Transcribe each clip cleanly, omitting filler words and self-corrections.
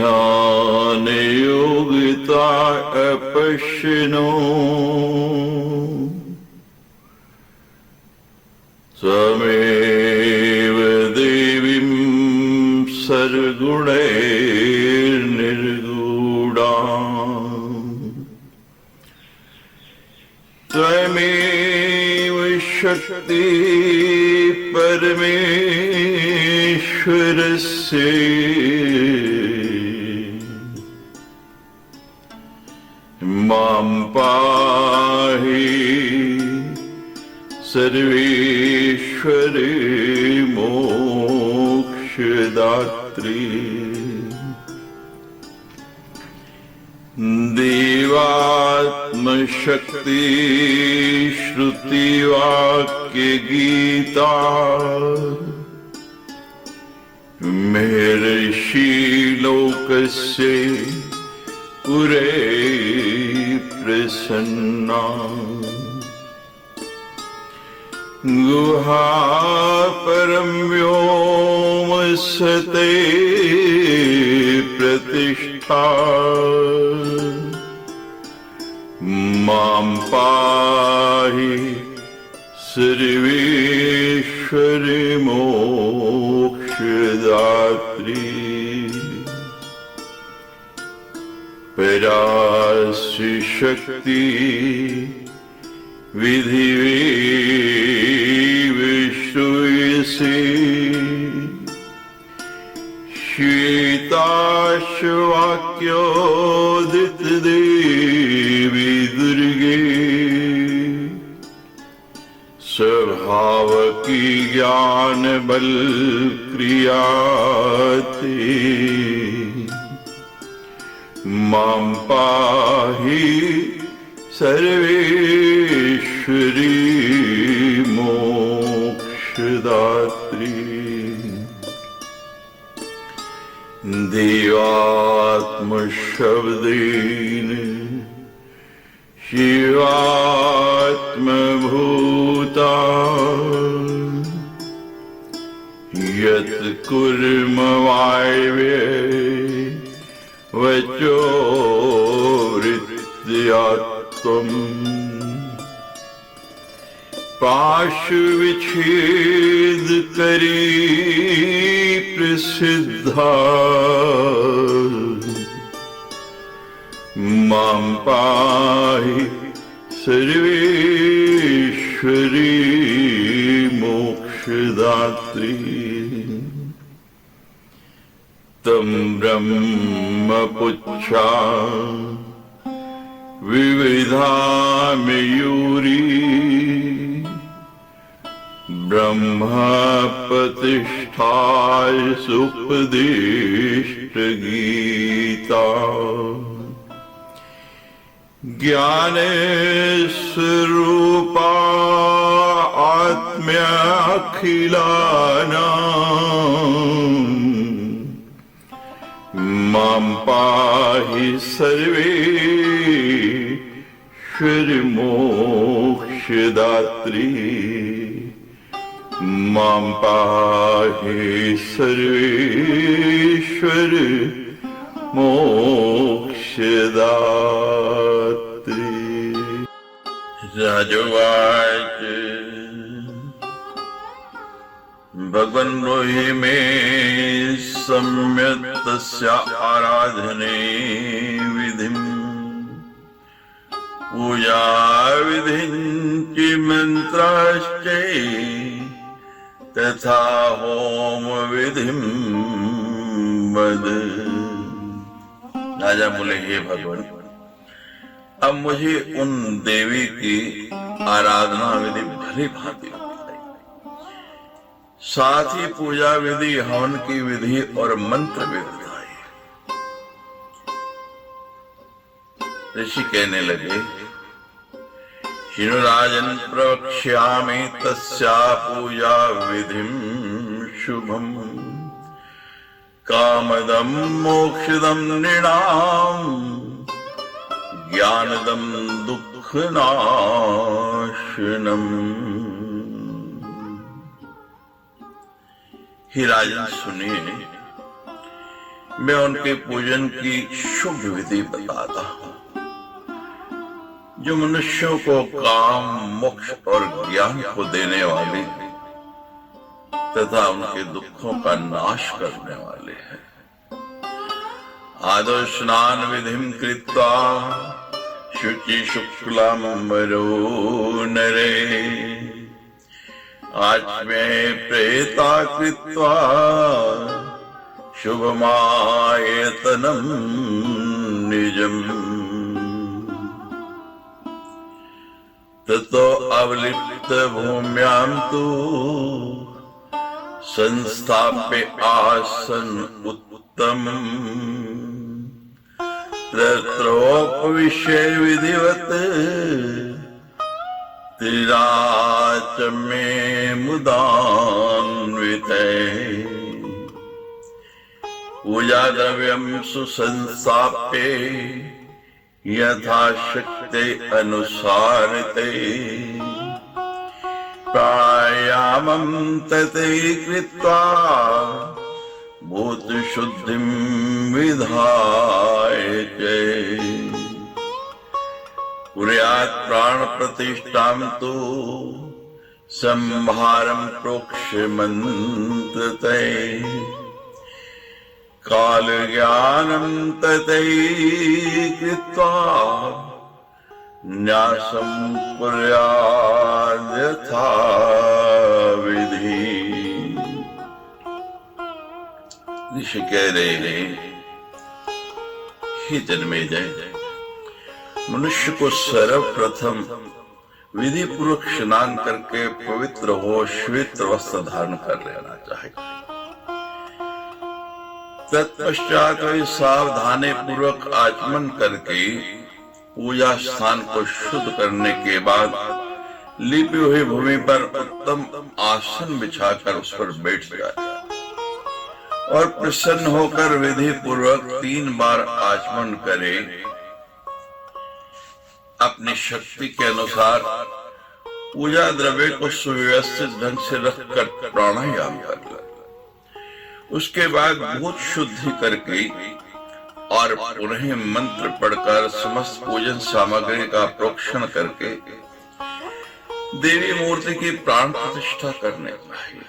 ज्ञान योगिता अपश्यनो त्वमेव देवीं सर्वगुणैर्निर्गुणाम् त्वमेव शक्ति परमेश्वरस्य मां पाहि सर्वेश्वरे मोक्षदात्री देवात्मशक्ति श्रुतिवाक्य गीता महर्षि लोकस्य पुरे प्रसन्ना गुहा परं व्योम सते प्रतिष्ठा मां पाहि सर्वेश्वरि मोक्षदात्री पराशि शक्ति विधिविश्रूयसे श्वेताश्ववाक्योदितदेवी दुर्गे स्वभावकी ज्ञान बल क्रियाते मां पाहि सर्वेश्वरी मोक्षदात्री देवात्मशब्देन शिवात्मभूता यत् कुर्म वायव्ये वचो वृत्त्यात्वम् पाशुविच्छेद करी प्रसिद्धा मां पाहि सर्वेश्वरी मोक्षदात्री तं ब्रह्मपुच्छा विविधा मयूरी ब्रह्मप्रतिष्ठाय सुपदिष्ट गीता ज्ञानस्वरूपा आत्म्याखिलानां मां पाहि सर्वेश्वरि मोक्षदात्री मां पाहि सर्वेश्वरि मोक्षदात्री। राजोवाच भगवन् ब्रूहि मे सम्यक् तस्य आराधने विधिम् पूजा विधिं च मंत्राश्च तथा होम विधिं वद। राजा बोले, हे भगवान, अब मुझे उन देवी की आराधना विधि भली भांति बताइए, साथ ही पूजा विधि, हवन की विधि और मंत्र भी बताइए। ऋषि कहने लगे, शिनुराजन प्रवक्ष्यामि तस्या पूजा विधिं शुभम् कामदं मोक्षदं नृणाम् ज्ञानदं दुःखनाशनम्। हे राजन सुनिए, मैं उनके पूजन की शुभ विधि बताता हूं, जो मनुष्यों को काम, मोक्ष और ज्ञान को देने वाले हैं तथा उनके दुखों का नाश करने वाले हैं। आदौ स्नान विधिं कृत्वा शुचि शुक्लांबरो नरे आचम्ये प्रेता कृत्वा शुभमायतनं निजम् ततो अवलिप्त भूम्यां तु संस्थाप्य आसन उत्तमम् तत्रोपविश्य विधिवत् त्रिराचम्ये मुदान्विते पूजाद्रव्यं सुसंस्थाप्य यथाशक्ति अनुसारते प्राणायामं तते कृत्वा भूतशुद्धिं विधाय च कुर्यात् प्राणप्रतिष्ठां तु संभारं प्रोक्ष्यमन्त्रते कालज्ञानं ततै कृत्वा न्यासं कुर्याद् यथा विधि। ऋषि कह रहे हैं, हे जन्मेजय, मनुष्य को सर्वप्रथम विधि पूर्वक स्नान करके पवित्र हो श्वेत वस्त्र धारण कर लेना चाहिए। तत्पश्चात सावधानी पूर्वक आचमन करके पूजा स्थान को शुद्ध करने के बाद लिपी हुई भूमि पर उत्तम आसन बिछाकर उस पर बैठ जाए और प्रसन्न होकर विधि पूर्वक 3 बार आचमन करे। अपनी शक्ति के अनुसार पूजा द्रव्य को सुव्यवस्थित ढंग से रखकर प्राणायाम कर ले। उसके बाद भूत शुद्धि करके और पुनः मंत्र पढ़कर समस्त पूजन सामग्री का प्रोक्षण करके देवी मूर्ति की प्राण प्रतिष्ठा करने चाहिए।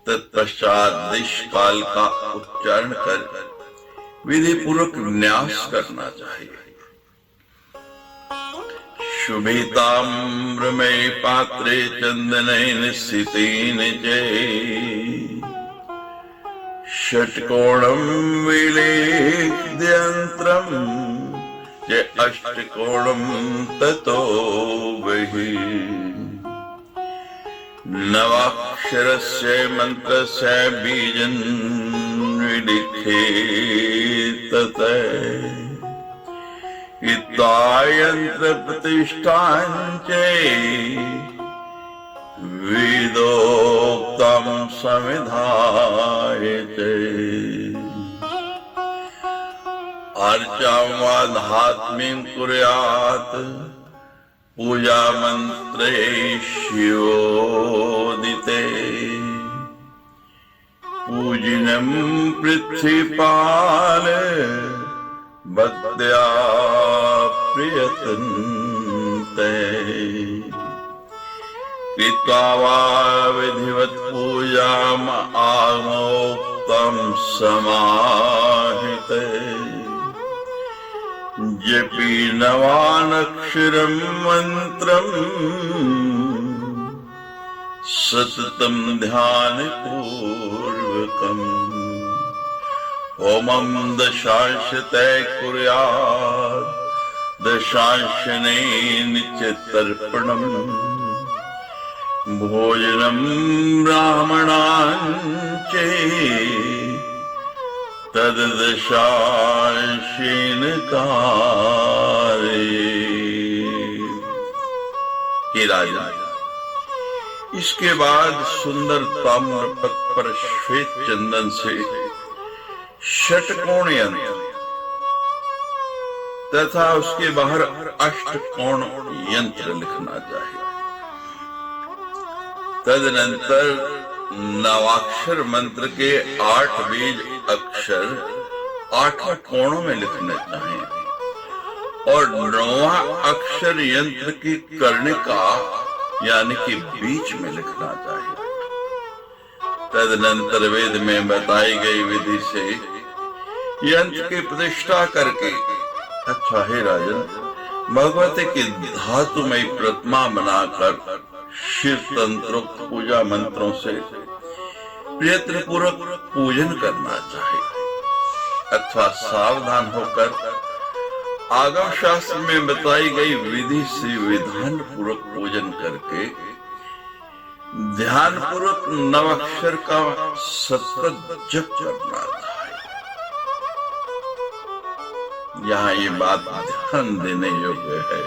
तत्पश्चात देश काल का उच्चारण कर विधि पूर्वक न्यास करना चाहिए। शुभिताम्रमय पात्रे चंदनेन स्थितेन च षट्कोणं विलेख्यन्त्रं च अष्टकोणं ततो बहि नवाक्षरस्य मन्त्रस्य बीजं विलिखेत् ततः यन्त्र प्रतिष्ठां च वेदोक्तं समिधायते अर्चां वाधात्म्यं कुर्यात् पूजा मंत्रे शिवोदिते पूजनं पृथ्वीपाल भक्त्या प्रियतन्ते कृत्वा वा विधिवत् पूजाम् आमोक्तं समाहिते जपि नवानक्षरं मन्त्रम् सततं ध्यानपूर्वकम् होमं दशांशते कुर्यात् दशांशनेन च तर्पणम् भोजनं ब्राह्मणान् च तद्दशांशेन कारयेत्। हे राजा, इसके बाद सुंदर ताम्रपत्र पर श्वेत चंदन से षटकोण यंत्र तथा उसके बाहर अष्टकोण यंत्र लिखना चाहिए। तदनंतर नवाक्षर मंत्र के 8 बीज अक्षर 8 कोणों में लिखने चाहिए और 9वां अक्षर यंत्र की कर्णिका यानी कि बीच में लिखना चाहिए। तदनंतर वेद में बताई गई विधि से यंत्र की प्रतिष्ठा करके, अच्छा हे राजन, भगवती की धातुमयी प्रतिमा बनाकर शिव तंत्रोक्त पूजा मंत्रों से प्रयत्न पूर्वक पूजन करना चाहिए अथवा सावधान होकर आगम शास्त्र में बताई गई विधि से विधान पूर्वक पूजन करके ध्यान पूर्वक नवाक्षर का सतत जप करना चाहिए। यहाँ ये बात ध्यान देने योग्य है,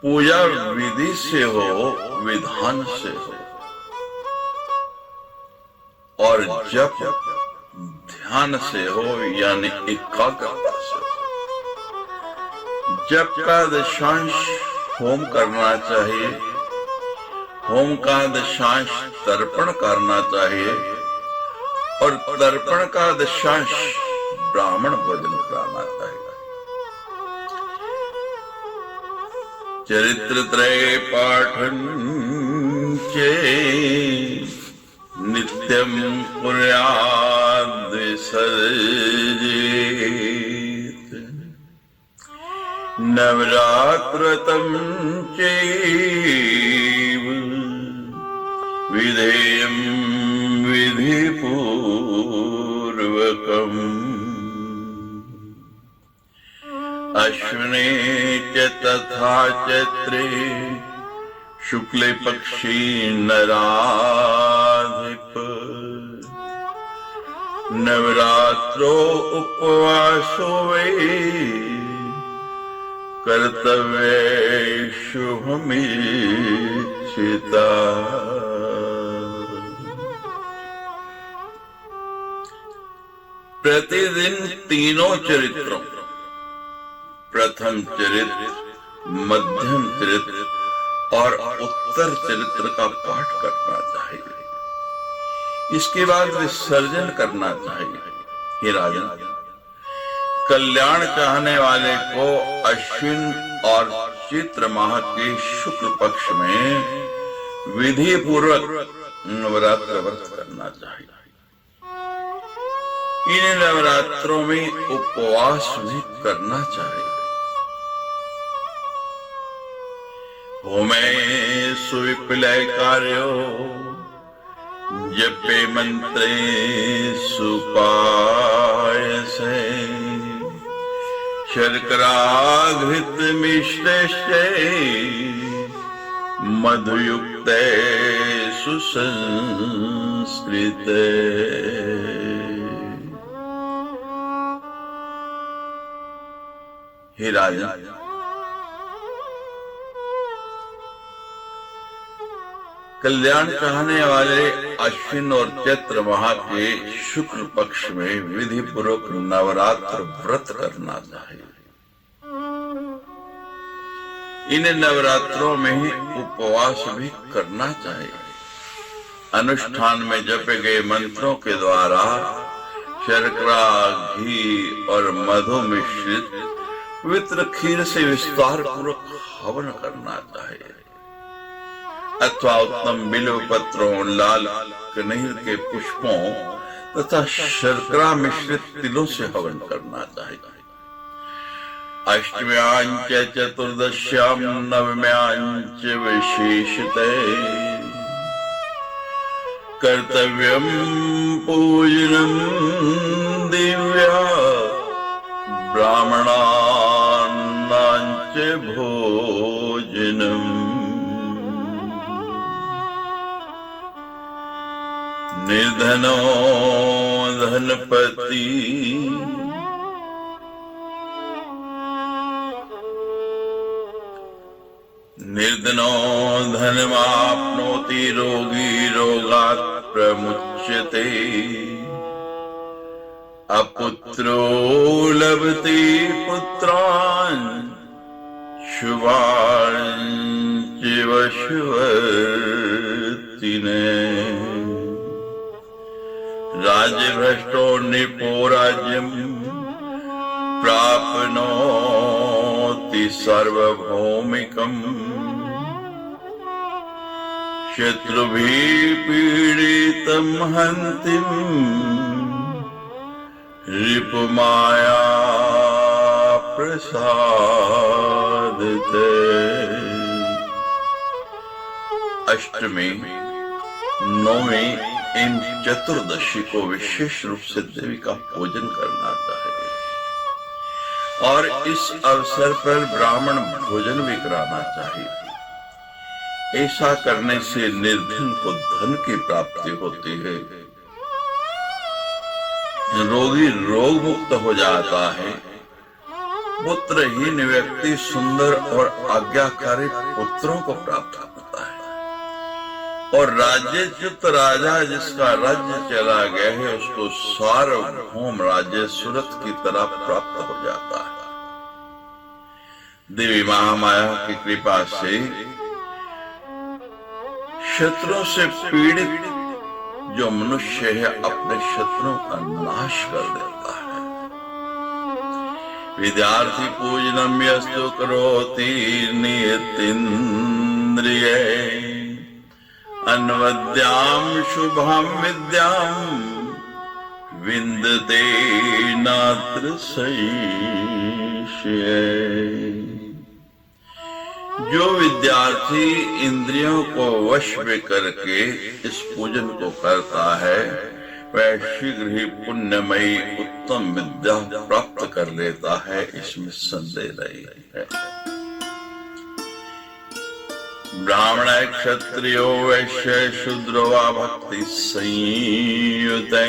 पूजा विधि से हो, विधान से हो, और जप ध्यान से हो यानी एकाग्रता से हो। जप का दशांश होम करना चाहिए, होम का दशांश तर्पण करना चाहिए और तर्पण का दशांश ब्राह्मण भोजन कराना चाहिए। चरित्र त्रय पाठन चे नित्यम कुर्याद् विसर्जित नवरात्रतं चैव विधेयं विधिपूर्वकम् अश्विने च तथा चैत्रे शुक्ले पक्षी नराधिप नवरात्रो उपवासो वे कर्तव्ये शुभमिच्छिता। प्रतिदिन तीनों चरित्रों, प्रथम चरित्र, मध्यम चरित्र और उत्तर चरित्र का पाठ करना चाहिए। इसके बाद विसर्जन करना चाहिए। हे राजन, कल्याण चाहने वाले को अश्विन और चित्र माह के शुक्ल पक्ष में विधि पूर्वक नवरात्र व्रत करना चाहिए। इन नवरात्रों में उपवास भी करना चाहिए। होमे सुविप्लय कार्यो जपे मंत्रे सुपायसे शर्कराघृत मिश्रैश्च मधुयुक्ते सुसंस्कृते। हे राजा, कल्याण चाहने वाले अश्विन और चैत्र माह के शुक्ल पक्ष में विधि पूर्वक नवरात्र व्रत करना चाहिए। इन नवरात्रों में ही उपवास भी करना चाहिए। अनुष्ठान में जपे गए मंत्रों के द्वारा शर्करा, घी और मधु मिश्रित पवित्र खीर से विस्तार पूर्वक हवन करना चाहिए अथवा उत्तम बिल्व पत्रों, लाल कनेर के पुष्पों तथा शर्करा मिश्रित तिलों से हवन करना चाहिए। अष्टम्याञ्च चतुर्दश्यां नवम्याञ्च विशेषतः कर्तव्यं पूजनं दिव्या ब्राह्मणानां च भोजनम् निर्धनो धनपति निर्धनो धनमाप्नोति रोगी रोगात् प्रमुच्यते अपुत्रो लभते पुत्रान् शुभान् च शुभत् स्थिने राज्य भ्रष्टो निपो राज्यम प्राप्नोति सर्वभौमिकम् शत्रुभिः पीडितं हन्तिम् रिपुमाया प्रसादते। अष्टमी, नौवीं इन चतुर्दशी को विशेष रूप से देवी का पूजन करना चाहिए और इस अवसर पर ब्राह्मण भोजन भी कराना चाहिए। ऐसा करने से निर्धन को धन की प्राप्ति होती है, रोगी रोग मुक्त हो जाता है, पुत्रहीन व्यक्ति सुंदर और आज्ञाकारी पुत्रों को प्राप्त होता है और राज्यच्युत राजा जिसका राज्य चला गया है उसको सार्वभौम राज्य सुरत की तरह प्राप्त हो जाता है। देवी महामाया की कृपा से शत्रुओं से पीड़ित जो मनुष्य है अपने शत्रुओं का नाश कर देता है। विद्यार्थी पूजनम यस्तु करोति नियतीन्द्रिये अन्वद्याम शुभम विद्याम विन्दते नात्र सैष्ये। जो विद्यार्थी इंद्रियों को वश में करके इस पूजन को करता है वह शीघ्र ही पुण्यमयी उत्तम विद्या प्राप्त कर लेता है, इसमें संदेह नहीं है। ब्राह्मण क्षत्रियो वैश्य शूद्रो वा भक्ति संयुते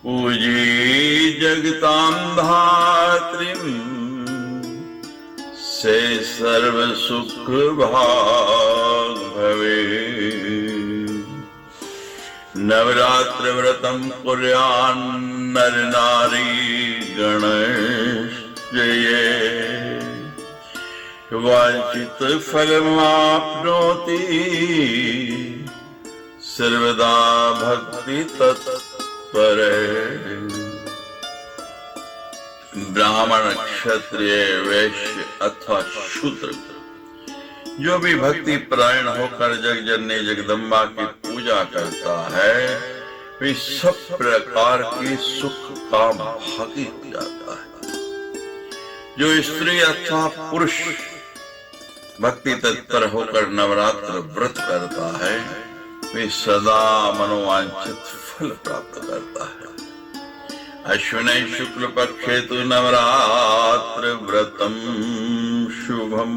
पूजी जगतां धात्रीं से सर्व सुख भाग भवे। नवरात्र व्रतम कुर्यान् नर नारी गणश्चये वांछित फलमाप्नोति सर्वदा भक्ति तत्परे। ब्राह्मण क्षत्रिय वैश्य अथवा शूद्र जो भी भक्ति परायण होकर जगजननी जगदम्बा की पूजा करता है वे सब प्रकार के सुख का भागी हो जाता है। जो स्त्री अथवा पुरुष भक्ति तत्पर होकर नवरात्र व्रत करता है वे सदा मनोवांछित फल प्राप्त करता है। अश्विन शुक्ल पक्षे तु नवरात्र व्रतम शुभम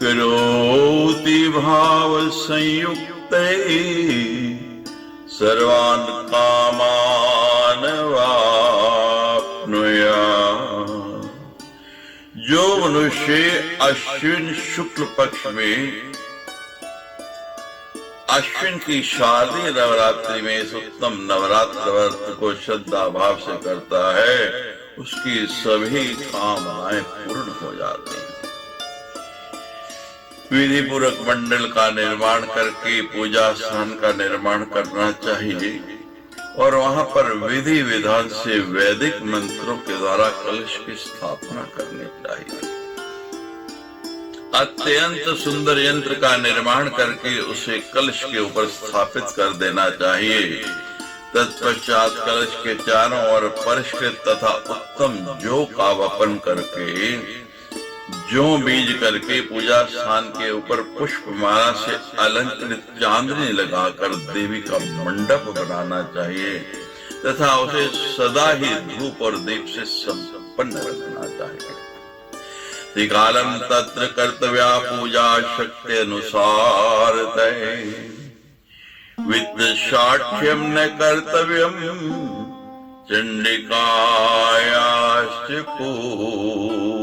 करोति भाव संयुक्ते सर्वान् कामान् वाप्नुयात्। जो मनुष्य अश्विन शुक्ल पक्ष में अश्विन की शारदीय नवरात्रि में इस उत्तम नवरात्र व्रत को श्रद्धा भाव से करता है उसकी सभी कामनाएं पूर्ण हो जाती हैं। विधि पूर्वक मंडल का निर्माण करके पूजा स्थान का निर्माण करना चाहिए और वहां पर विधि विधान से वैदिक मंत्रों के द्वारा कलश की स्थापना करनी चाहिए। अत्यंत सुंदर यंत्र का निर्माण करके उसे कलश के ऊपर स्थापित कर देना चाहिए। तत्पश्चात कलश के चारों ओर परिष्कृत तथा उत्तम जौ का वपन करके जौ बीज करके पूजा स्थान के ऊपर पुष्पमाला से अलंकृत चांदनी लगाकर देवी का मंडप बनाना चाहिए तथा उसे सदा ही धूप और दीप से संपन्न रखना चाहिए। त्रिकालम तत्र कर्तव्या पूजा शक्ति अनुसार तय वित्त साक्ष्यम न कर्तव्यम चंडिकायाश्च पूजने।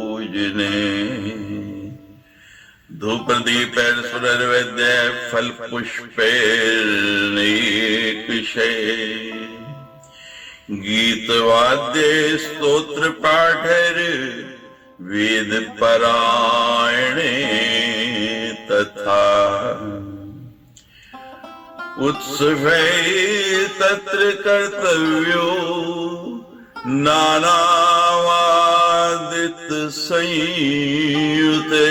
धूप दीपैर सुरर्वैद्य फल पुष्पैर्निकृशे गीत वाद्य स्तोत्र पाठैर् वेद परायणे तथा उत्सवे तत्र कर्तव्यो नानावादित संयुते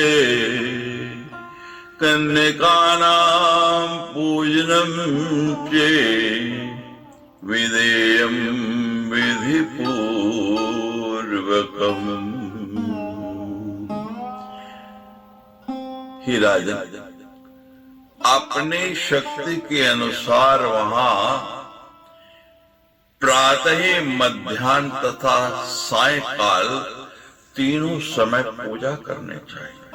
कन्यकानां पूजनं चे विधेयं विधिपूर्वकम्। हे राजन, अपने शक्ति के अनुसार वहां प्रातः, मध्याह्न तथा सायंकाल तीनों समय पूजा करने चाहिए।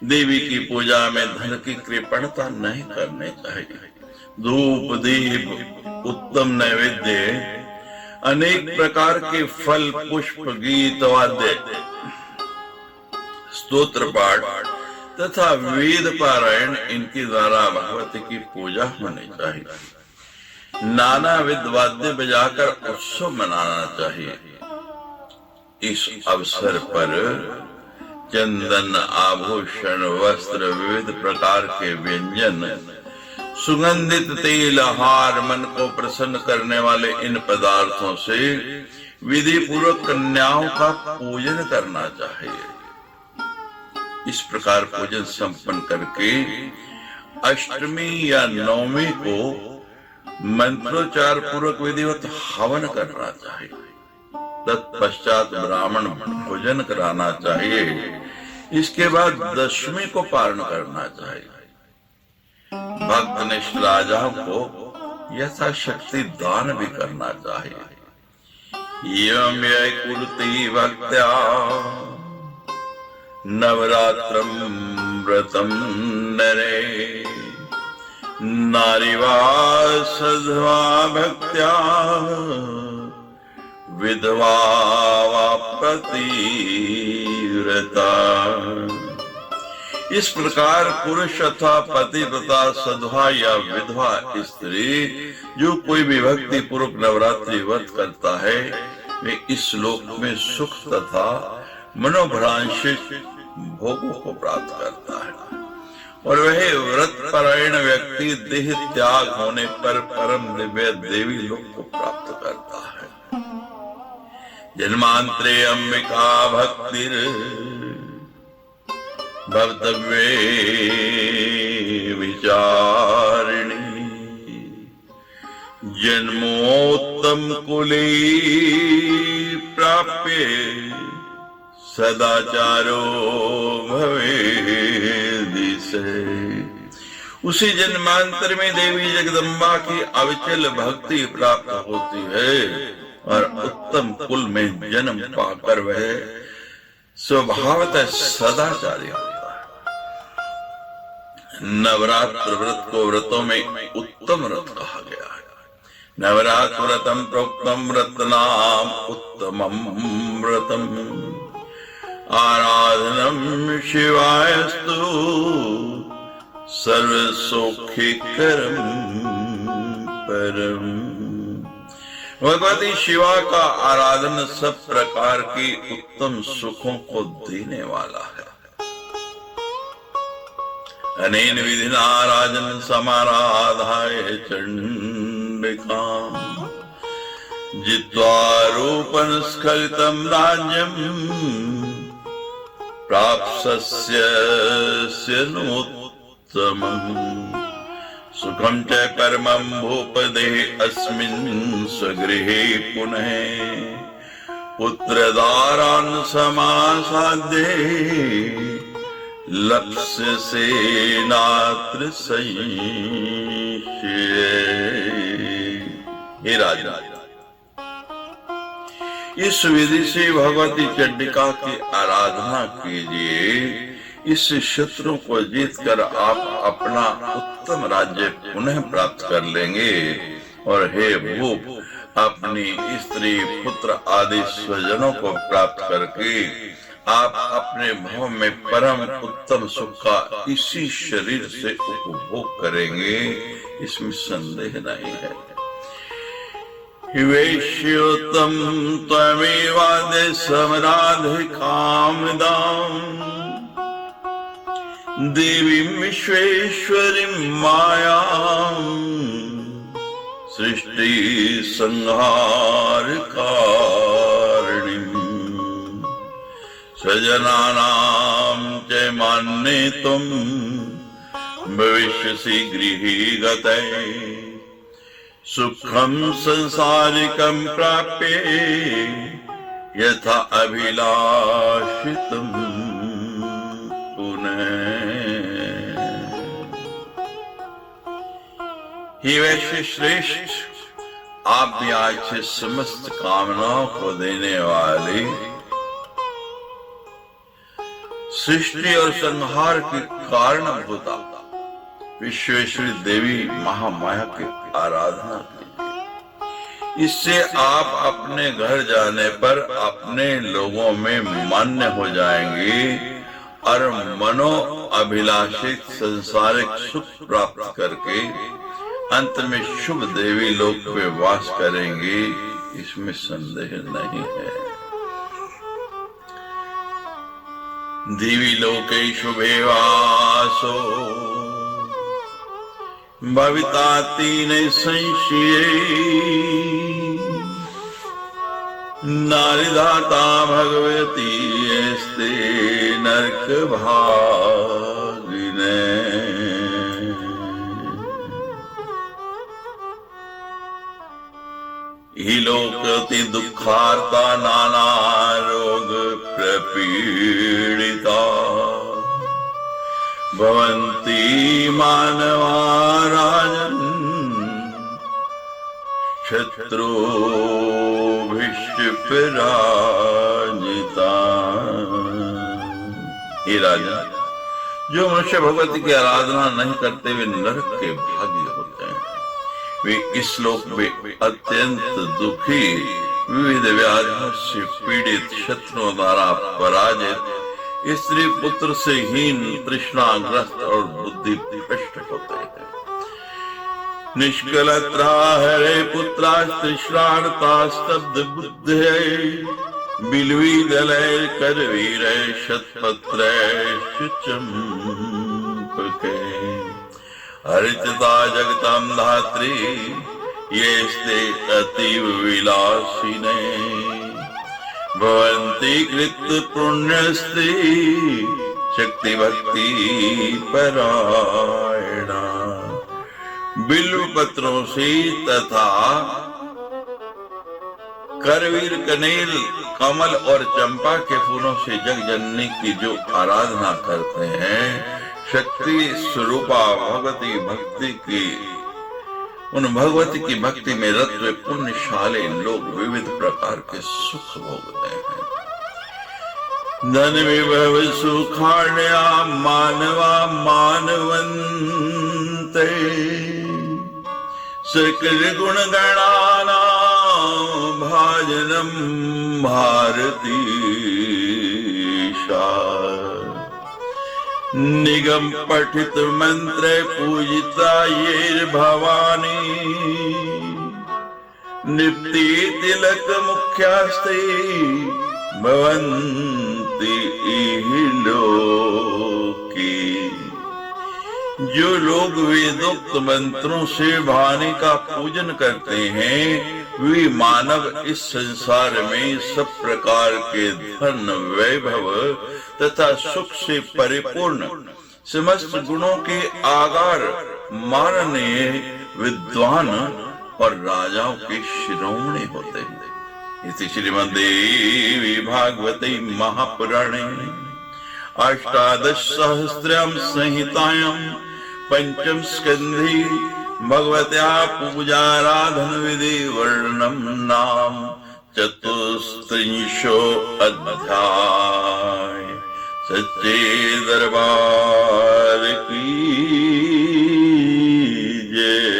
देवी की पूजा में धन की कृपणता नहीं करनी चाहिए। धूप, दीप, उत्तम नैवेद्य, अनेक प्रकार के फल, पुष्प, गीत, वाद्य, स्तोत्र पाठ तथा वेद पारायण, इनके द्वारा भगवती की पूजा होनी चाहिए। नाना विध वाद्य बजाकर उत्सव मनाना चाहिए। इस अवसर पर चंदन, आभूषण, वस्त्र, विविध प्रकार के व्यंजन, सुगंधित तेल, हार, मन को प्रसन्न करने वाले इन पदार्थों से विधि पूर्वक कन्याओं का पूजन करना चाहिए। इस प्रकार पूजन संपन्न करके अष्टमी या नवमी को मंत्रोच्चार पूर्वक विधिवत हवन करना चाहिए। तत्पश्चात ब्राह्मण भोजन कराना चाहिए। इसके बाद दशमी को पारण करना चाहिए। भक्तनिष्ठ राजाओं को यथाशक्ति दान भी करना चाहिए। यम यय कुरुते भक्त्या नवरात्रं व्रतं नरे नारीवा सद्वा भक्त्या विधवा वा पतिव्रता। इस प्रकार पुरुष अथवा पतिव्रता, सद्वा या विधवा स्त्री जो कोई भी भक्ति पूर्वक नवरात्रि व्रत करता है, वे इस लोक में सुख तथा मनोभ्रांशित भोगों को प्राप्त करता है। और वह व्रत परायण व्यक्ति देह त्याग होने पर परम दिव्य देवी लोक को प्राप्त करता है। जन्मांतरे अंबिका भक्तिर भवतव्ये विचारिणी जन्मोत्तम कुले प्राप्य सदाचारो भवेदिसे। उसी जन्मांतर में देवी जगदम्बा की अविचल भक्ति प्राप्त होती है और उत्तम कुल में जन्म पाकर वह स्वभावतः सदाचारी होता है। नवरात्र व्रत को व्रतों में उत्तम व्रत कहा गया है। नवरात्र व्रतम प्रोक्तम व्रतनाम उत्तमम व्रतम आराधनम शिवायस्तु सर्वसौख्यकरम परम। भगवती शिवा का आराधन सब प्रकार की उत्तम सुखों को देने वाला है। अनेन विधिना राजन समाराधाय चंडिकां जित्वा रूपं स्खलितं राज्यं प्राप्स्यस्य नोत्तमम् सुखं च परमं भूपदे अस्मिन् स्वगृहे पुनः पुत्रदारान् समासाद्ये लप्स्यसे नात्र संशयः। हे राजा, इस विधि से भगवती चंडिका की आराधना कीजिए। इस शत्रु को जीतकर आप अपना उत्तम राज्य पुनः प्राप्त कर लेंगे। और हे भूप, अपनी स्त्री, पुत्र आदि स्वजनों को प्राप्त करके आप अपने भव में परम उत्तम सुख का इसी शरीर से उपभोग करेंगे, इसमें संदेह नहीं है। वेश्योत्तम त्वमेवाद्य समराधिकामदाम् देवीं विश्वेश्वरीं मायां सृष्टि संहारकारिणीं स्वजनानां च मान्येतुं भविष्यसि गृहीगते सुखं संसारिकं प्राप्य यथा अभिलाषितं पुनः। हे वैश्य श्रेष्ठ, आप भी आज से समस्त कामनाओं को देने वाले सृष्टि और संहार के कारणभूता विश्वेश्वरी देवी महामाया की आराधना कीजिए। इससे आप अपने घर जाने पर अपने लोगों में मान्य हो जाएंगे और मनो अभिलाषित संसारिक सुख प्राप्त करके अंत में शुभ देवी लोक में वास करेंगे, इसमें संदेह नहीं है। देवी लोके शुभे वासो भविता तीन संशये नारीदाता भगवती स्ते नरक भागिने। ही लोकति दुखार्ता नाना रोग प्रपीडिता भवन्ति मानवा राजन् शत्रुभिष्पराजिता। हे राजा, जो मनुष्य भगवती की आराधना नहीं करते वे नरक के भागी होते हैं। वे इस लोक में अत्यंत दुखी, विविध व्याधियों से पीड़ित, शत्रुओं द्वारा पराजित, स्त्री पुत्र से हीन, तृष्णाग्रस्त और बुद्धि भ्रष्ट होते हैं। निष्कलत्रा हरे पुत्रा तृष्णार्ता स्तब्ध बुद्धे बिल्वी दलय करवीर शतपत्रे चंपके हरिता जगतां धात्री ये स्ते अतीव विलासिने भवन्ति कृत पुण्यस्ते शक्ति भक्ति परायणा। बिल्व पत्रों से तथा करवीर, कनेल, कमल और चंपा के फूलों से जग जननी की जो आराधना करते हैं, शक्ति स्वरूपा भगवती भक्ति की, उन भगवती की भक्ति में रत हुए पुण्यशाली लोग विविध प्रकार के सुख भोगते हैं। धन विभव सुखाण्या मानवा मानवन्ते सकल गुण गणाना भाजनम भारतीशा। निगम पठित मंत्र पूजिता ये भवानी निप्ति तिलक मुख्यास्ते भवन्ति लोकी। जो लोग वेदोक्त मंत्रों से भवानी का पूजन करते हैं, वे मानव इस संसार में सब प्रकार के धन, वैभव तथा सुख से परिपूर्ण समस्त गुणों के आगार माननीय विद्वान और राजाओं के शिरोमणि होते हैं। इति श्रीमद्देवी भागवते महापुराणे अष्टादश सहस्रम संहितायां पंचम स्कंधे भगवत्या पूजाराधन विधि वर्णनम नाम चतुस्त्रिंशो अध्याय। सच्चे दरबार की जय।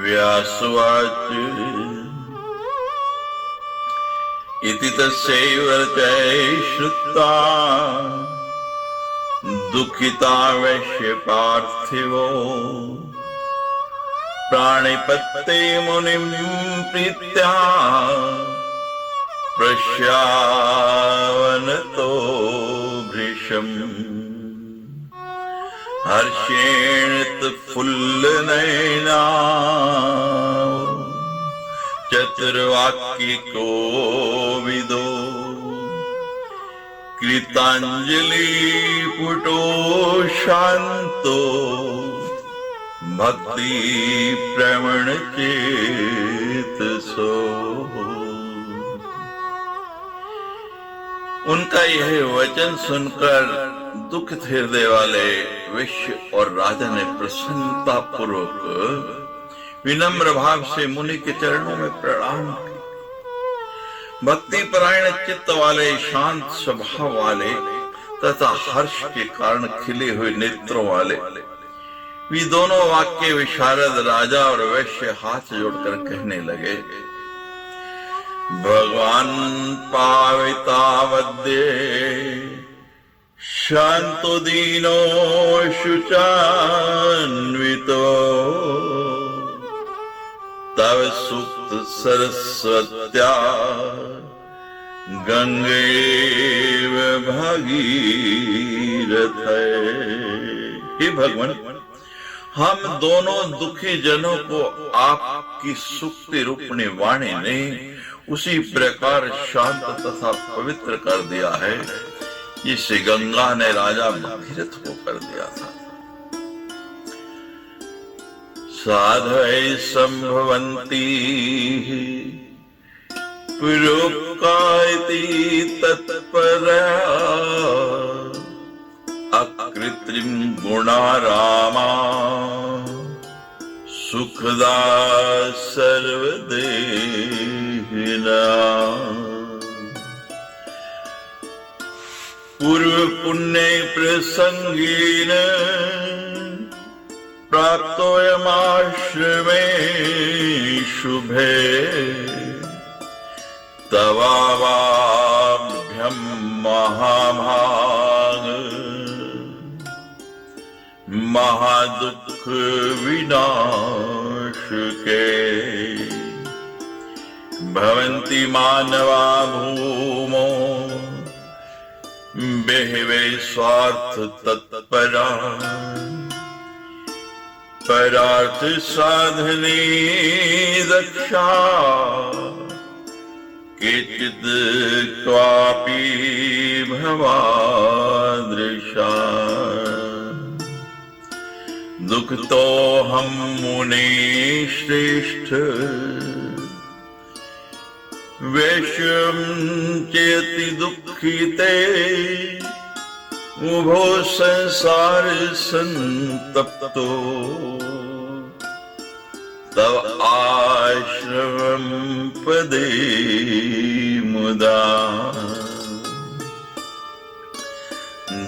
व्यासवाच इति तस्यैव रचय श्रुत्वा दुःखिता वैश्य पार्थिवो प्राणिपत्ते मुनिं प्रीत्या प्रश्यावनतो भृशम् हर्षेणोत्फुल्लनयना चतुर्वाक्यिको विदो कृतांजलिपुटो शांतो भक्ति प्रवण चेतसो। उनका यह वचन सुनकर दुखित हृदय वाले वैश्य और राजा ने प्रसन्नता पूर्वक विनम्र भाव से मुनि के चरणों में प्रणाम किया। भक्ति परायण चित्त वाले, शांत स्वभाव वाले तथा हर्ष के कारण खिले हुए नेत्रों वाले वे दोनों वाक्य विशारद राजा और वैश्य हाथ जोड़कर कहने लगे, भगवान पावितावद्ये शांतो दीनो शुचान्वितो तव सुक्त सरस्वत्या गंगेव भगीरथ। हे भगवान, हम दोनों दुखी जनों को आपकी सुक्ति रूपणी वाणी ने उसी प्रकार शांत तथा पवित्र कर दिया है जिसे गंगा ने राजा भगीरथ को कर दिया था। साधय संभवन्ति पुरोक्ताइति तत्परा अकृत्रिम गुणारामा सुखदा सर्वदेहिना। पूर्व पुण्य प्रसंगेन प्राप्तोऽयमाश्रमे शुभे तवाभ्यं महाभाग महादुख विनाशके। भवन्ति मानवा भूमो बहवे स्वार्थ तत्परा परार्थ साधने दक्षा केचित् क्वापि भवादृशा। दुख तो हम मुने श्रेष्ठ वैश्यं चेति दुःखिते उभो संसार संतप्तो तव आश्रमं पदे मुदा।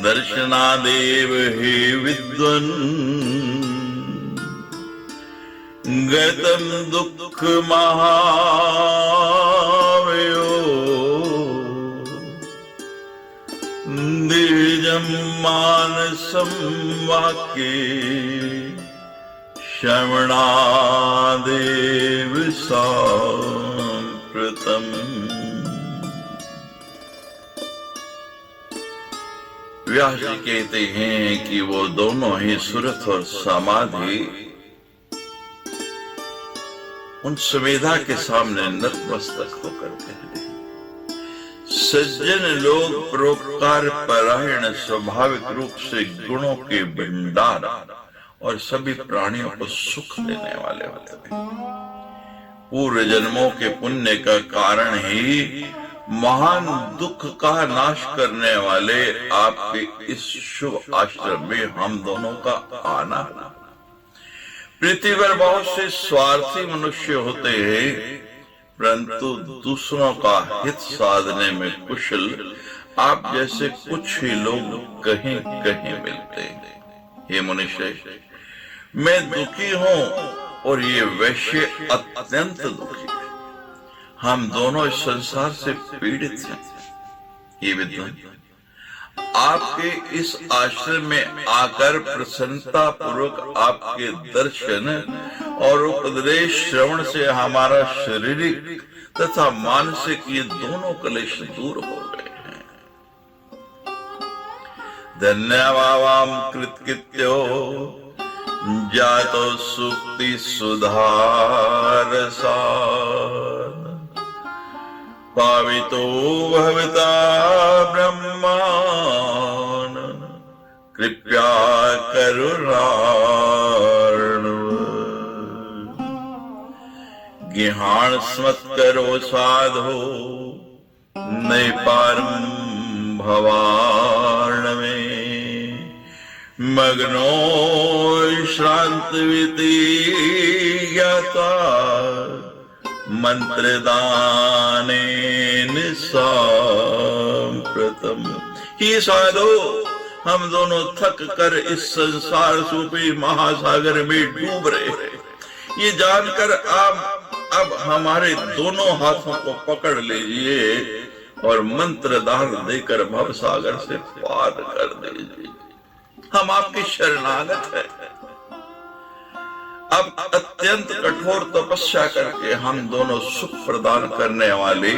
दर्शनादेव हे विद्वन् गतं दुःख महावयो द्विजं मानसं वाक्ये श्रवणादेव साम्प्रतम्। व्यास जी कहते हैं कि वो दोनों ही सुरत और समाधि उन सुमेधा के सामने नतमस्तक होकर कहते हैं, सज्जन लोग परोपकार परायण स्वाभाविक रूप से गुणों के भंडार और सभी प्राणियों को सुख देने वाले होते हैं। पूर्व जन्मों के पुण्य का कारण ही महान दुख का नाश करने वाले आपके इस शुभ आश्रम में हम दोनों का आना। पृथ्वी पर बहुत से स्वार्थी मनुष्य होते हैं, परंतु दूसरों का हित साधने में कुशल आप जैसे कुछ ही लोग कहीं कहीं मिलते हैं। हे मनुष्य, मैं दुखी हूँ और ये वैश्य अत्यंत दुखी है। हम दोनों इस संसार से पीड़ित हैं। ये विद्वान, आपके इस आश्रम में आकर प्रसन्नता पूर्वक आपके दर्शन और उपदेश श्रवण से हमारा शारीरिक तथा मानसिक ये दोनों क्लेश दूर हो गए हैं। धन्यवावाम कृतकृत्यो जातो सुक्ति सुधारसाद पावितो भविता ब्रह्मान कृपया करुणार्णव ज्ञान स्मत् करो साधो नैपारं भवार्णवे मग्नो श्रांतविति ज्ञाता मंत्रदाने निसाम्प्रतम्। ही साधो, हम दोनों थक कर इस संसार रूपी महासागर में डूब रहे हैं। ये जानकर आप अब हमारे दोनों हाथों को पकड़ लीजिए और मंत्र दान देकर भव सागर से पार कर दीजिए। हम आपकी शरणागत हैं। अब अत्यंत कठोर तपस्या करके हम दोनों सुख प्रदान करने वाले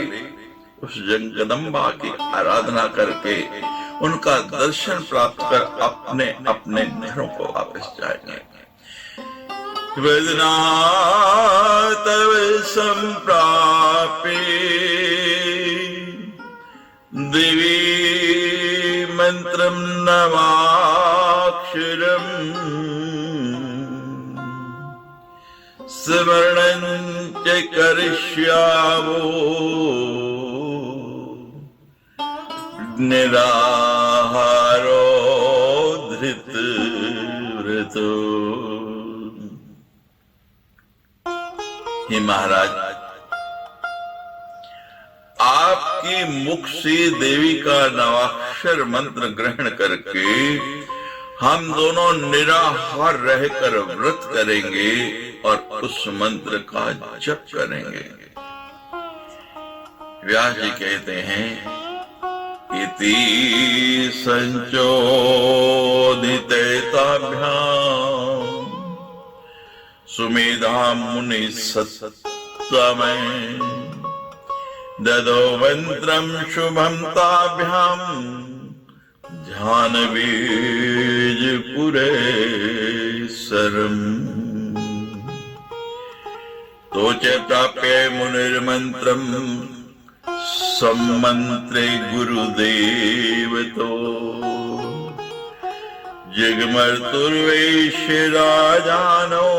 उस जगदम्बा की आराधना करके उनका दर्शन प्राप्त कर अपने अपने घरों को वापस जाएंगे। वेदना तव संप्रापे देवी मंत्रम नवाक्षरम स्मरणं च करिष्यामो निराहारो धृतव्रतो। हे महाराज, आपके मुख से देवी का नवाक्षर मंत्र ग्रहण करके हम दोनों निराहार रहकर व्रत करेंगे और उस मंत्र का जप करेंगे। व्यास जी कहते हैं, इति संचोदितेताभ्याम सुमेधा मुनि सत्तमय ददो मंत्रम शुभम ताभ्याम ध्यान बीज पुरे सरम। तो च प्राप्य मुनिर्मंत्रम सम्मंत्रे गुरुदेव तो जगमर्तुर्वैश्य राजानो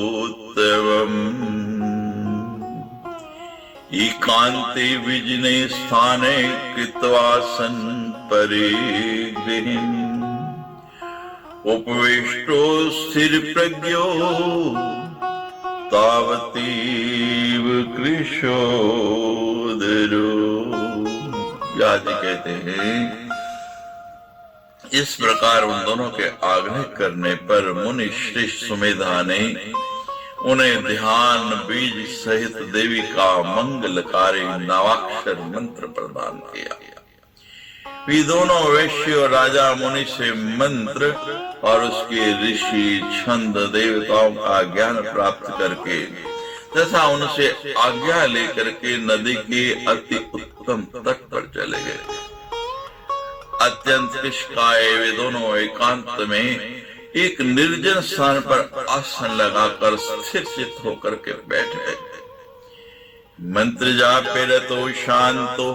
नदीतीरमनोत्तवम् एकान्ते विजने स्थाने कृत्वासन परिगृहिम् उपविष्टो स्थिर प्रज्ञो तावतीव कृशोदरो। व्यास जी कहते हैं, इस प्रकार उन दोनों के आग्रह करने पर मुनि श्रेष्ठ सुमेधा ने उन्हें ध्यान बीज सहित देवी का मंगलकारी नवाक्षर मंत्र प्रदान किया। वे दोनों वैश्य और राजा मुनि से मंत्र और उसके ऋषि छंद देवताओं का ज्ञान प्राप्त करके तथा उनसे आज्ञा लेकर के नदी के अति उत्तम तट पर चले गए। अत्यंत निष्काय वे दोनों एकांत में एक निर्जन स्थान पर आसन लगाकर स्थिर चित्त होकर के बैठ गए। मंत्र जापे रतो शांतो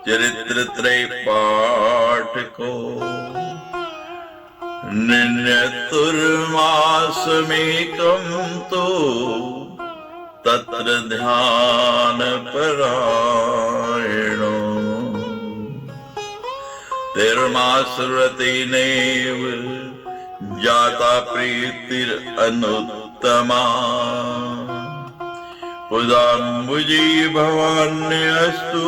चरित्र त्रय पाठ को निन्यतुर्मासमेकं तो तत्र ध्यान परायणो तिर्मासव्रतेनैव जाता प्रीतिर अनुत्तमा उदाम्बुजी भवान्यस्तु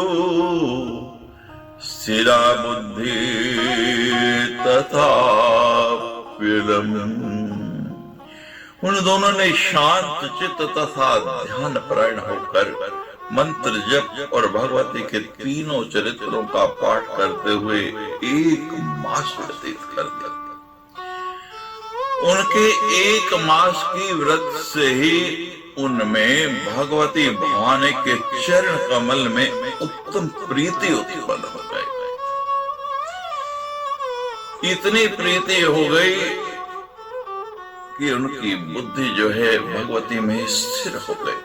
स्थिरा बुद्धि तथा उन दोनों ने शांत चित्त तथा ध्यान परायण होकर मंत्र जप और भगवती के तीनों चरित्रों का पाठ करते हुए 1 मास व्यतीत कर दिया। उनके 1 मास की व्रत से ही उनमें भगवती भवानी के चरण कमल में उत्तम प्रीति उत्पन्न हो गई। इतनी प्रीति हो गई कि उनकी बुद्धि जो है भगवती में स्थिर हो गई।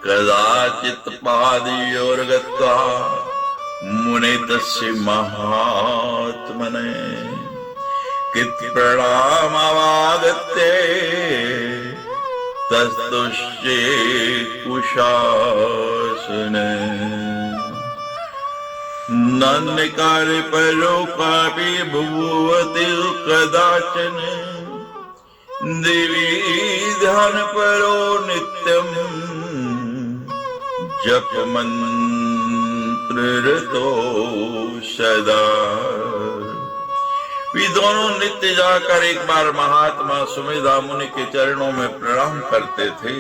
कदाचित पादयोर्गत्वा मुने तस्य महात्मने कित प्रणामावागत्ये तस्तुष्ये कुशासने नान्यकार्य परोकापि भुवति कदाचन देवी ध्यान परो नित्यम जप मंत्र रतो सदा। वे दोनों नित्य जाकर एक बार महात्मा सुमेधा मुनि के चरणों में प्रणाम करते थे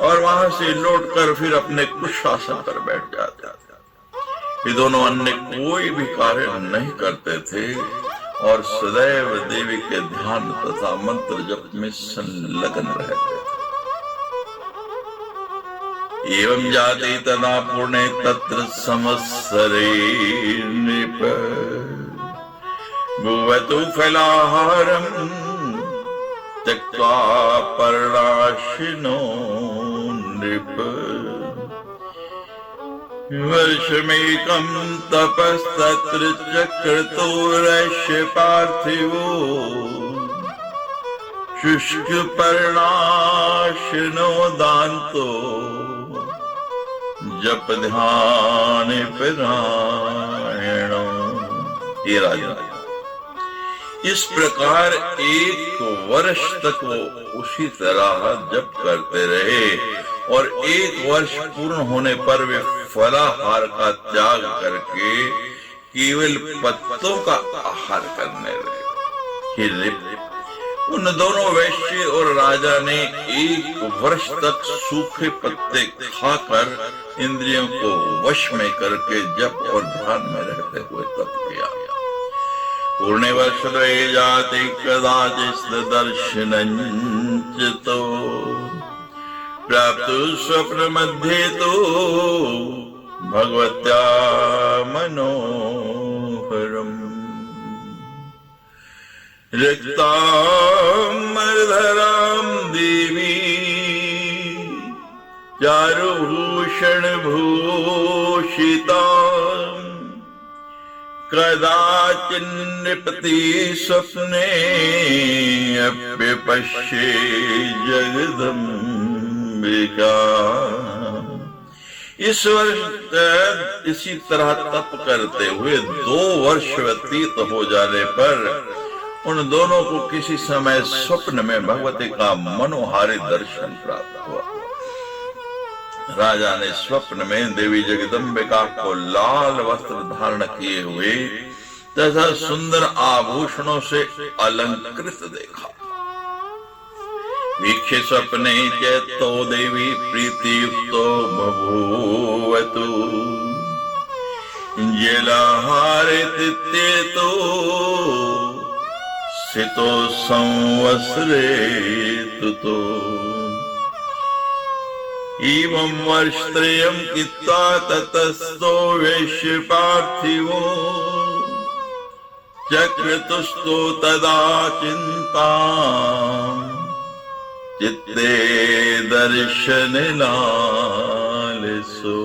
और वहां से लौटकर फिर अपने कुशासन पर बैठ जाते थे। ये दोनों अन्य कोई भी कार्य नहीं करते थे और सदैव देवी के ध्यान तथा मंत्र जप में संलग्न रहते थे। एवं जाति तदा पुणे तत्र संवत्सरे नृप भुवतु फलाहारं त्यक्त्वा पर्णाशिनो नृप। वर्षमेकं तपस्तत्र चक्रतुरस्य पार्थिवो शुष्क पर्णाशिनो दान्तो जप ध्यान परायणो। ये राजा इस प्रकार 1 वर्ष तक वो उसी तरह जप करते रहे और 1 वर्ष पूर्ण होने पर वे फलाहार का त्याग करके केवल पत्तों का आहार करने लगे। उन दोनों वैश्य और राजा ने 1 वर्ष तक सूखे पत्ते खाकर इंद्रियों को वश में करके जप और ध्यान में रहते हुए तप किया। पूर्णे वर्षद्वये जाति कदाचित् दर्शनञ्च तो प्राप्तु स्वप्न मध्ये तो भगवत्या मनोहरम् रिक्तां मरधरां देवी चारुभूषण भूषितां कदाचिन्नृपति स्वप्ने अप्यपश्ये जगदम्बिका। इस वर्ष इसी तरह तप करते हुए 2 वर्ष व्यतीत हो जाने पर उन दोनों को किसी समय स्वप्न में भगवती का मनोहारी दर्शन प्राप्त हुआ। राजा ने स्वप्न में देवी जगदम्बिका को लाल वस्त्र धारण किए हुए तथा सुंदर आभूषणों से अलंकृत देखा। वीक्षे स्वप्ने चेतो देवी प्रीतियुक्तो बभूवतु जलाहारितो सितो संवत्सरे तुतो। एवं वर्षत्रयं कृत्वा ततस्तो वैश्य पार्थिवो चक्रतुस्तो तदा चिन्तां चित्ते दर्शन लालसो।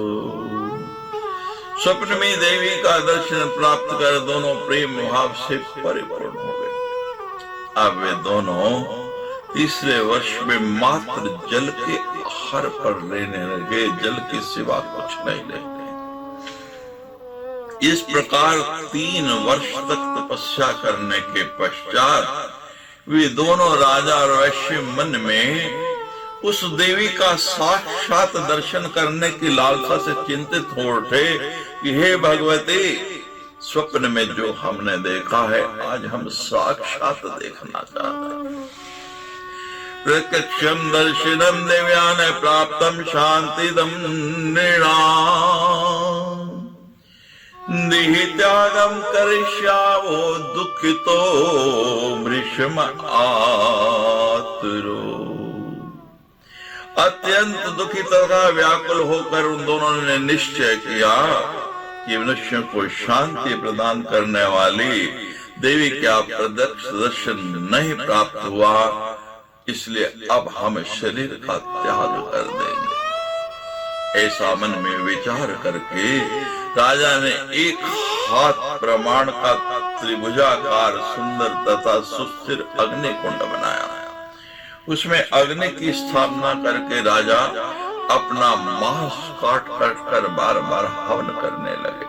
स्वप्न में देवी का दर्शन प्राप्त कर दोनों प्रेम भाव से परिपूर्ण हो गए। अब वे दोनों तीसरे वर्ष में मात्र जल के आहार पर रहने लगे, जल के सिवा कुछ नहीं लेते। इस प्रकार 3 वर्ष तक तपस्या करने के पश्चात वे दोनों राजा और वैश्य मन में उस देवी का साक्षात दर्शन करने की लालसा से चिंतित हो उठे कि हे भगवती, स्वप्न में जो हमने देखा है आज हम साक्षात देखना चाहते हैं। प्रत्यक्षं दर्शनं दिव्यान प्राप्तं शांतिदं नृणाम् दिहि त्यागं करिष्यावो दुःखितो वृषम आतुरो। अत्यंत दुखी तथा व्याकुल होकर उन दोनों ने निश्चय किया कि मनुष्य को शांति प्रदान करने वाली देवी का प्रत्यक्ष दर्शन नहीं प्राप्त हुआ, इसलिए अब हम शरीर का त्याग कर देंगे। ऐसा मन में विचार करके राजा ने एक हाथ प्रमाण का त्रिभुजाकार सुंदर तथा सुस्थिर अग्नि कुंड बनाया। उसमें अग्नि की स्थापना करके राजा अपना मांस काट काट कर बार बार हवन करने लगे।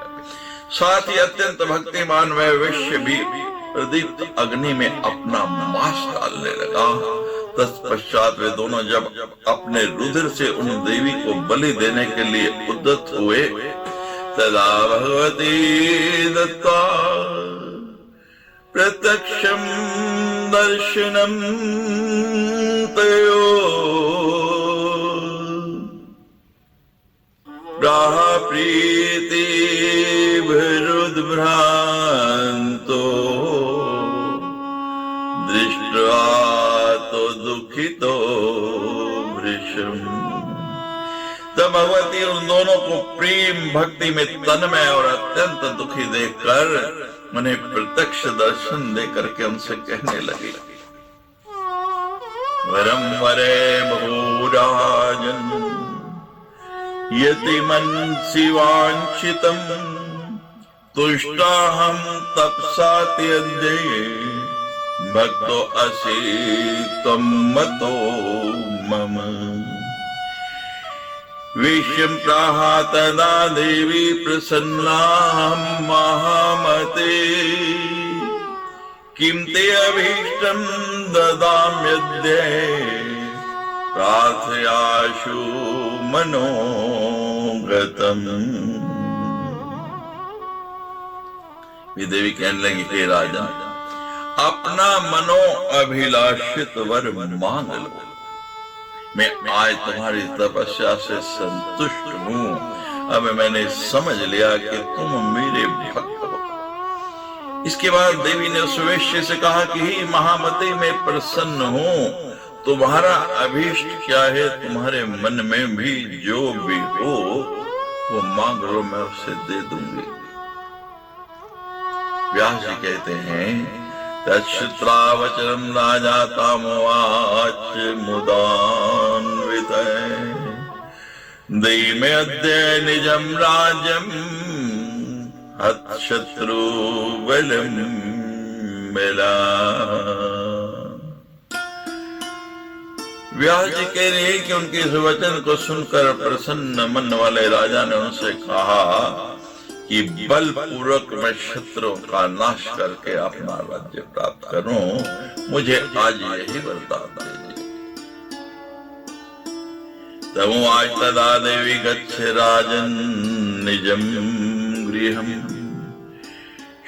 साथ ही अत्यंत भक्तिमान वह वैश्य भी प्रदीप्त अग्नि में अपना मांस डालने लगा। तत्पश्चात वे दोनों जब अपने रुधिर से उन देवी को बलि देने के लिए उद्यत हुए, तदा भगवती दत्ता प्रत्यक्षं दर्शनं तयो प्राह प्रीतिभिरुद्भ्रान्तो दृष्ट्वा तो दुखितो वृषम्। तब भगवती उन दोनों को प्रेम भक्ति में तन्मय और अत्यंत दुखी देखकर उन्हें प्रत्यक्ष दर्शन देकर के उनसे कहने लगी, वरम वरे भूराजन यतिमन्सि वाञ्छितं तुष्टाहं तपसा त्यज्ये भक्तो असि त्वं मतो मम। विषयं प्राह तदा देवी प्रसन्ना महामते किं ते अभीष्टं ददाम्यद्य प्रार्थयाशु मनोगतम्। देवी कहने लगी, हे राजा, अपना मनो अभिलाषित वर मांग लो। मैं आज तुम्हारी तपस्या से संतुष्ट हूँ। अब मैंने समझ लिया कि तुम मेरे भक्त हो। इसके बाद देवी ने उस वैश्य से कहा कि हे महामते, मैं प्रसन्न हूँ। तुम्हारा अभीष्ट क्या है? तुम्हारे मन में भी जो भी हो वो मांग लो, मैं उसे दे दूंगी। व्यास जी कहते हैं, तच्छ्रुत्वा वचनं राजा तामुवाच मुदान्वितः देहि मे अद्य निजं राज्यं हतशत्रु बलं मिला। व्यास जी कह रहे हैं कि उनके इस वचन को सुनकर प्रसन्न मन वाले राजा ने उनसे कहा कि बलपूर्वक मैं शत्रुओं का नाश करके अपना राज्य प्राप्त करूं, मुझे आज यही वरदान दीजिए। तब आज तदा देवी गच्छ राजन निजं गृहं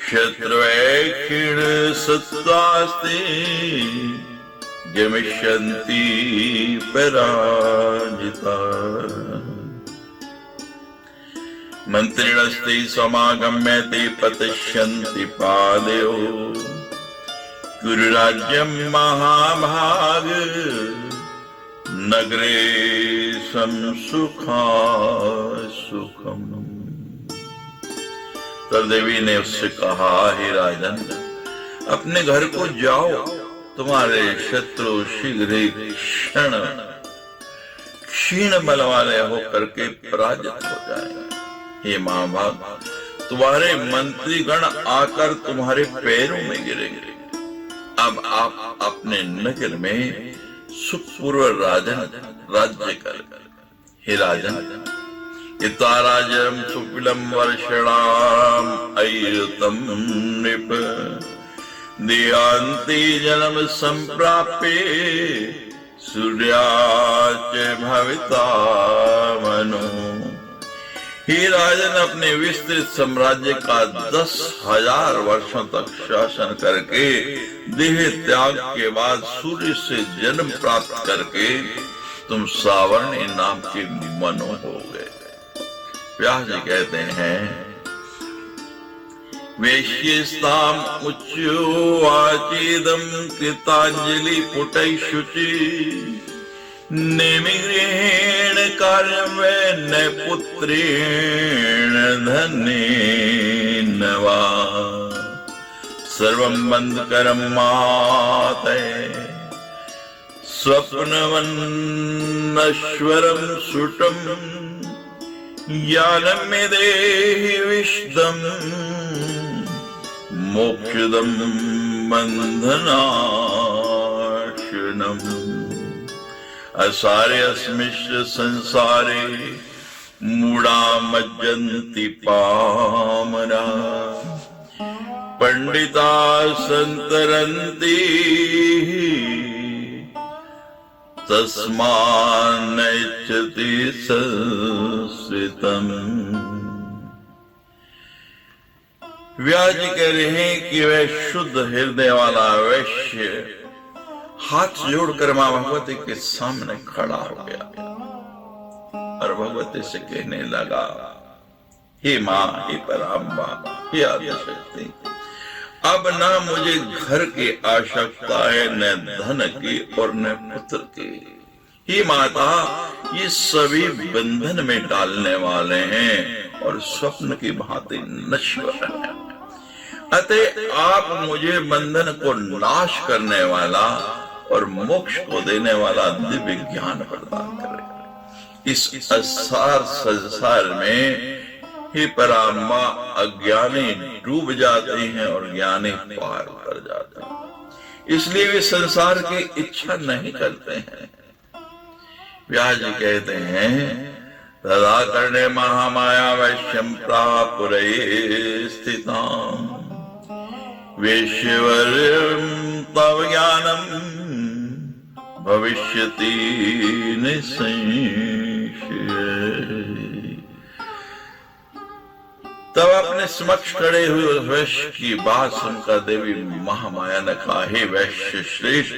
शत्रुक्षीण सत्त्वास्ते गमिष्यन्ति पराजिता। मंत्रिणस्ते समागम्य ते पतिष्यन्ति पादयो कुरु राज्यं महाभाग नगरे सुखम। तब देवी ने उससे कहा, हे राजन, अपने घर को जाओ, तुम्हारे शत्रु शीघ्र ही क्षीण बल वाले होकर के पराजित हो जाएंगे। हे महाभाग, तुम्हारे मंत्रीगण आकर तुम्हारे पैरों में गिरेंगे। अब आप अपने नगर में सुखपूर्वक राज्य कर। हे राजन, इता राज्यं सुपिलं वर्षणाम अयुतं नृप देहान्ते जन्म संप्राप्य सूर्याच भविता मनो। हे राजन, अपने विस्तृत साम्राज्य का 10,000 वर्षों तक शासन करके देह त्याग के बाद सूर्य से जन्म प्राप्त करके तुम सावर्णी नाम के मनु हो गए। व्यास जी कहते हैं, वेश्यस्ताम उच्चवाचेदं कृतांजलि पुटै शुचि निमिग्रहेण कार्यं न पुत्रेण धनेन वा सर्वं बन्धकरं माते स्वप्नवन्नश्वरं सुटं ज्ञानं मे देहि विशदं मोक्षदं बन्धनाशनम् असारे अस्मिश्र संसारे मूढ़ा मज्जन्ति पामरा पंडिता संतरन्ति तस्मान्नैच्छति संस्कृतम्। व्यास जी कह रहे हैं कि वह शुद्ध हृदय वाला वैश्य हाथ जोड़कर मां भगवती के सामने खड़ा हो गया और भगवती से कहने लगा, हे मां, हे पराम्बा, हे आदिशक्ति, अब ना मुझे घर की आवश्यकता है, न धन की और न पुत्र की। हे माता, ये सभी बंधन में डालने वाले हैं और स्वप्न की भांति नश्वर हैं। अतः आप मुझे बंधन को नाश करने वाला और मोक्ष को देने वाला दिव्य ज्ञान प्रदान करें। इस असार संसार में ही पराम्बा अज्ञानी डूब जाते हैं और ज्ञानी पार कर जाते हैं, इसलिए वे संसार की इच्छा नहीं करते हैं। व्यास जी कहते हैं, तदा करणे महामाया वैश्यम प्रापुरे स्थिताम् वेश्यवर्यं तव ज्ञानम् भविष्यति निसंशय। तब अपने समक्ष खड़े हुए वैश्य की बात सुनकर देवी महामाया ने कहा, हे वैश्य श्रेष्ठ,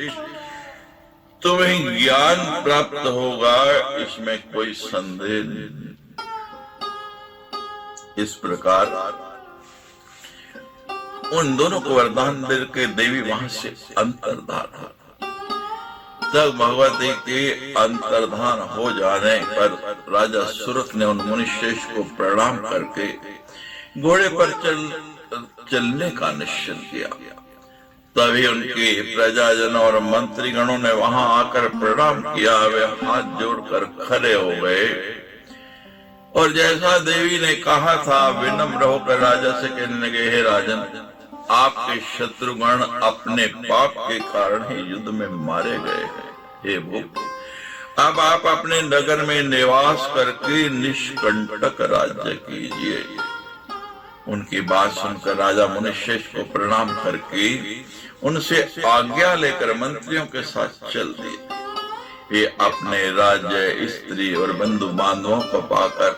तुम्हें ज्ञान प्राप्त होगा, इसमें कोई संदेह नहीं। इस प्रकार उन दोनों को वरदान देकर देवी वहां से अंतर्धान हो। तब भगवती के अंतर्धान हो जाने पर राजा सुरथ ने उन मुनिश्रेष्ठ को प्रणाम करके घोड़े पर चलने का निश्चय किया। तभी उनके प्रजाजन और मंत्रीगणों ने वहां आकर प्रणाम किया। वे हाथ जोड़कर खड़े हो गए और जैसा देवी ने कहा था विनम्र होकर राजा से कहने लगे, हे राजन, आपके शत्रुगण अपने पाप के कारण ही युद्ध में मारे गए हैं। हे भूप, अब आप अपने नगर में निवास करके निष्कंटक राज्य कीजिए। उनकी बात सुनकर राजा मुनिश्रेष्ठ को प्रणाम करके उनसे आज्ञा लेकर मंत्रियों के साथ चल दिए। वे अपने राज्य, स्त्री और बंधु बांधवों को पाकर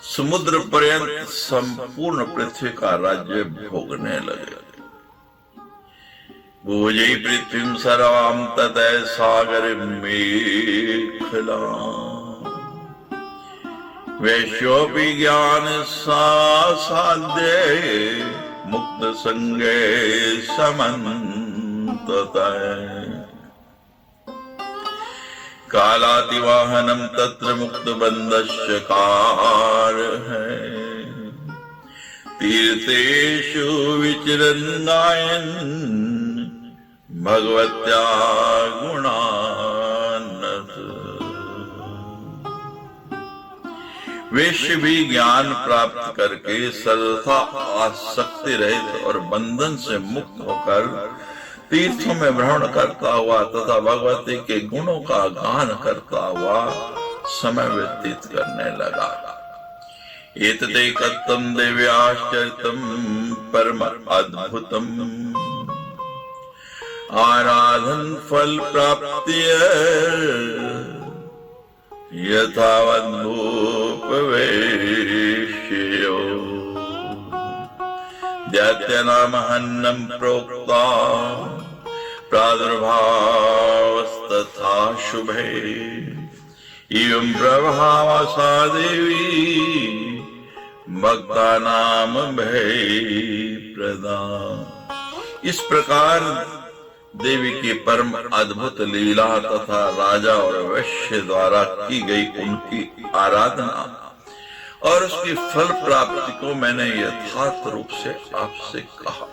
समुद्र पर्यंत संपूर्ण पृथ्वी का राज्य भोगने लगे। भोजे पृथ्वीं सर्वां ततः सागरं मेखलाम् वैश्योऽपि ज्ञान साध्ये मुक्त संगे समन्ततः कालातिवाहनम तत्र मुक्त बंधस्य कार है तीर्थेषु विचरन् गायन् भगवत्या गुणानत। वैश्य भी ज्ञान प्राप्त करके सर्वथा आसक्ति रहित और बंधन से मुक्त होकर तीर्थों में भ्रमण करता हुआ तथा भगवती के गुणों का गान करता हुआ समय व्यतीत करने लगा। एतते कत्तं दिव्याश्चर्यं परम अद्भुतम् आराधन फल प्राप्तिय यथावद् भूपवे दैत्यनामहन्नं प्रोक्ता प्रादुर्भावस्तथा शुभे एवं प्रभावसा देवी भक्तानां भयप्रदा। इस प्रकार देवी की परम अद्भुत लीला तथा राजा और वैश्य द्वारा की गई उनकी आराधना और उसकी फल प्राप्ति को मैंने यथार्थ रूप से आपसे कहा।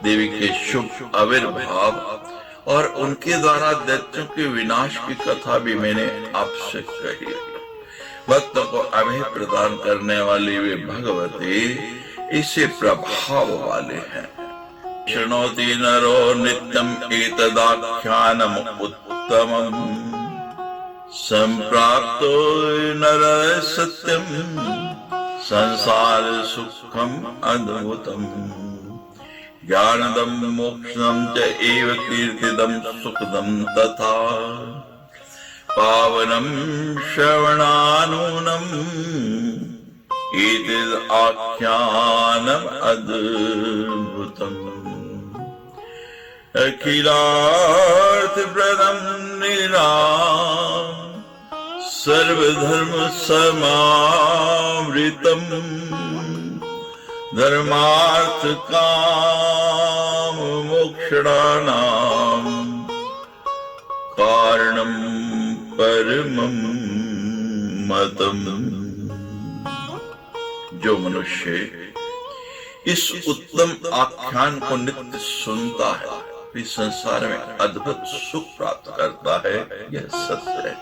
देवी के शुभ आविर्भाव और उनके द्वारा दैत्यों के विनाश की कथा भी मैंने आपसे कही। भक्तों को अभय प्रदान करने वाली वे भगवती इसे प्रभाव वाले हैं। शृणोति नरो नित्यं एतदाख्यानम् उत्तमम् संप्राप्तो नरः सत्यं संसार सुखम अद्भुतम ज्ञानदं मोक्षदं च एव कीर्तिदं सुखदं तथा पावनं श्रवणानूनम् एतद् आख्यानम् अद्भुतम् अखिलार्थप्रदं निरामयं सर्वधर्म समावृतं धर्मार्थ काम मोक्षाणां कारणं परमं मतम्। जो मनुष्य इस उत्तम आख्यान को नित्य सुनता है इस संसार में अद्भुत सुख प्राप्त करता है, यह सत्य है।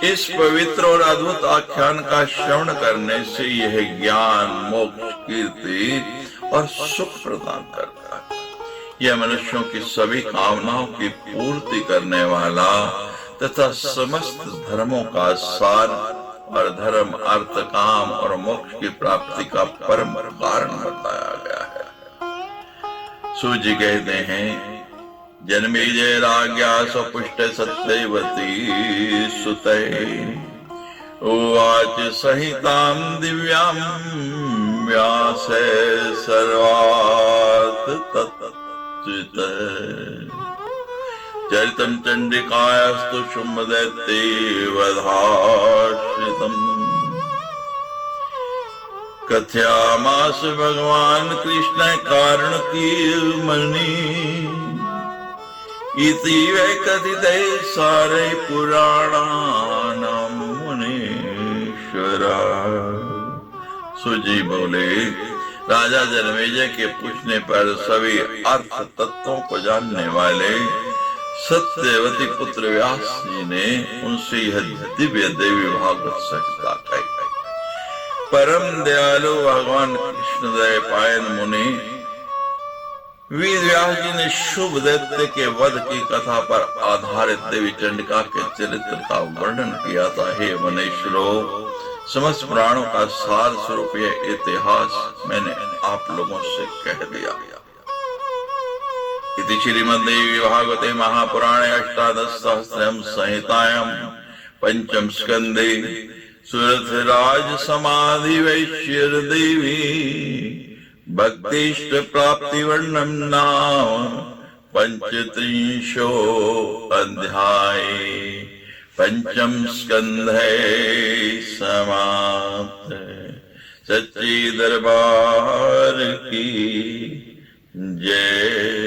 इस पवित्र और अद्भुत आख्यान का श्रवण करने से यह ज्ञान मोक्ष कीर्ति और सुख प्रदान करता है। यह मनुष्यों की सभी कामनाओं की पूर्ति करने वाला तथा समस्त धर्मों का सार और धर्म अर्थ काम और मोक्ष की प्राप्ति का परम कारण बताया गया है। सूजी कहते हैं जन्मेजय राज्ञा स्वपुष्ट सत्यवती सुते उवाच संहितां दिव्यां व्यासे सर्वात् तत्त्वित् चरितं चंडिकायास्तु शुम्भदैत्ये वधाश्रितम् कथयामास भगवान कृष्ण कारण की मणि इति वे कथिते सारे पुराणानां मुनीश्वरा। सुजी बोले राजा जन्मेजय के पूछने पर सभी अर्थ तत्वों को जानने वाले सत्यवती पुत्र व्यास जी ने उनसे यह दिव्य देवी भागवत संहिता कही। परम दयालु भगवान कृष्ण दया पायन मुनि वेद व्यास जी ने शुभ दैत्य के वध की कथा पर आधारित देवी चंडिका के चरित्र का वर्णन किया था। हे मनुष्यों, समस्त पुराणों का सार स्वरूप यह इतिहास मैंने आप लोगों से कह दिया। इति श्रीमद्देवी भागवते महापुराणे अष्टादश सहस्रम संहितायां पंचम स्कंदे सुरथराज समाधि वैश्यर देवी भक्तिष्ट प्राप्ति वर्णन नाम पंचत्रिंशो अध्याय पंचम स्कंधे समाप्त। सच्ची दरबार की जय।